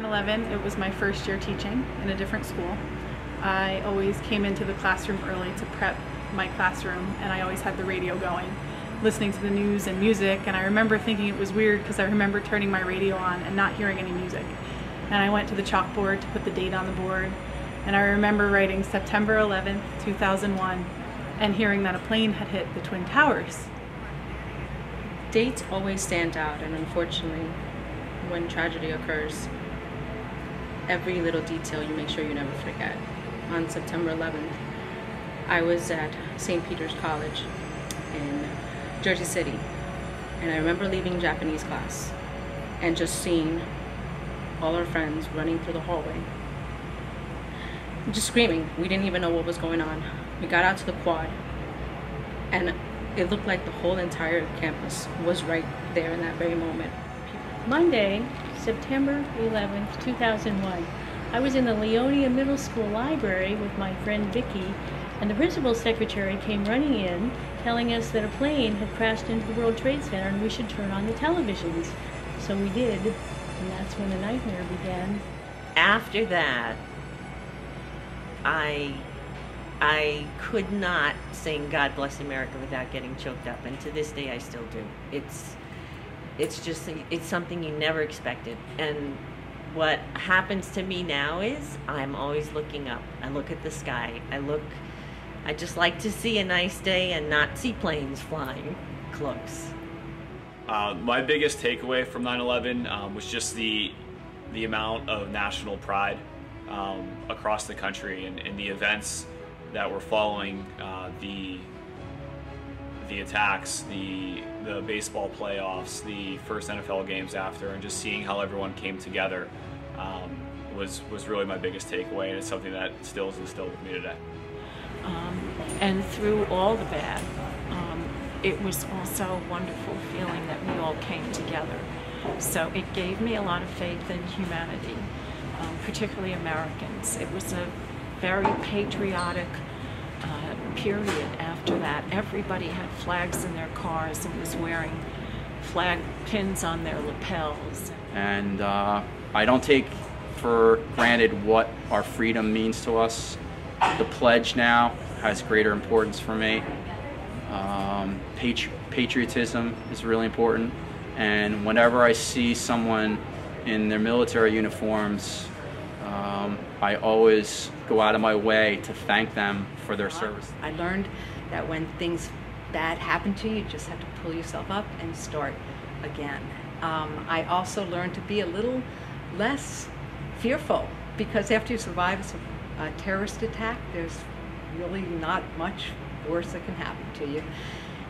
9/11, it was my first year teaching in a different school. I always came into the classroom early to prep my classroom, and I always had the radio going, listening to the news and music, and I remember thinking it was weird because I remember turning my radio on and not hearing any music. And I went to the chalkboard to put the date on the board, and I remember writing September 11th, 2001, and hearing that a plane had hit the Twin Towers. Dates always stand out, and unfortunately, when tragedy occurs, every little detail you make sure you never forget. On September 11th, I was at St. Peter's College in Jersey City, and I remember leaving Japanese class and just seeing all our friends running through the hallway, just screaming. We didn't even know what was going on. We got out to the quad, and it looked like the whole entire campus was right there in that very moment. Monday, September 11th, 2001. I was in the Leonia Middle School library with my friend Vicki, and the principal's secretary came running in telling us that a plane had crashed into the World Trade Center and we should turn on the televisions. So we did, and that's when the nightmare began. After that, I could not sing God Bless America without getting choked up, and to this day I still do. It's something you never expected. And what happens to me now is I'm always looking up. I look at the sky. I just like to see a nice day and not see planes flying close. My biggest takeaway from 9/11 was just the amount of national pride across the country, and the events that were following the attacks, the baseball playoffs, the first NFL games after, and just seeing how everyone came together was really my biggest takeaway, and it's something that still is instilled with me today. And through all the bad, it was also a wonderful feeling that we all came together. So it gave me a lot of faith in humanity, particularly Americans. It was a very patriotic period after that. Everybody had flags in their cars and was wearing flag pins on their lapels. And I don't take for granted what our freedom means to us. The pledge now has greater importance for me. Patriotism is really important, and whenever I see someone in their military uniforms, I always go out of my way to thank them for their service. I learned that when things bad happen to you, you just have to pull yourself up and start again. I also learned to be a little less fearful, because after you survive a terrorist attack, there's really not much worse that can happen to you.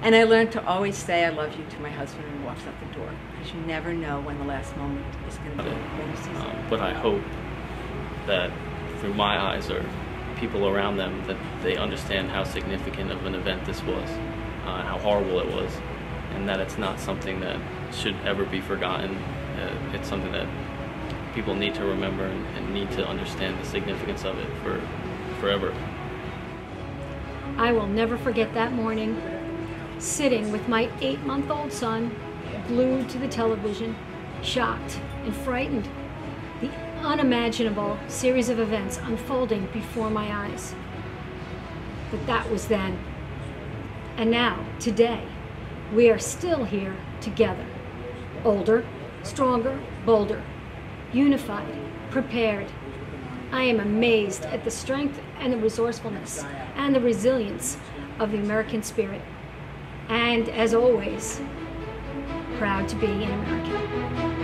And I learned to always say I love you to my husband when he walks out the door, because you never know when the last moment is going to be when you see something. But I hope that through my eyes or people around them, that they understand how significant of an event this was, how horrible it was, and that it's not something that should ever be forgotten. It's something that people need to remember and need to understand the significance of it for forever. I will never forget that morning, sitting with my 8-month-old son, glued to the television, shocked and frightened. The unimaginable series of events unfolding before my eyes. But that was then. And now, today, we are still here together. Older, stronger, bolder, unified, prepared. I am amazed at the strength and the resourcefulness and the resilience of the American spirit. And as always, proud to be an American.